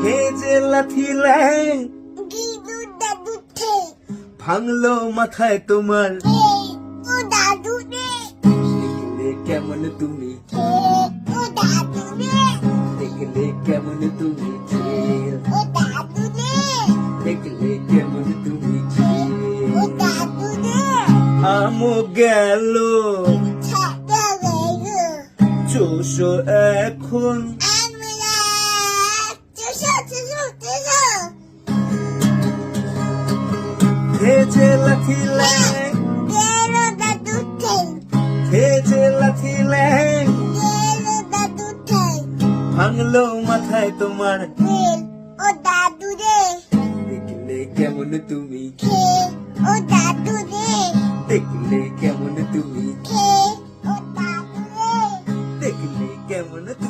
ভেজে লাথি ল্যাং ভাঙলো মাথায় তোমার দেখলে কেমন তুমি দেখলে কেমন তুমি দেখলে কেমন তুমি আমো গেল চোষ এখন ভেজে লাথি ল্যাং ভেজে লাথি ল্যাং ভাঙলো মাথায় তোমার দেখলে কেমন তুমি দেখলে কেমন তুমি দেখলে কেমন তুমি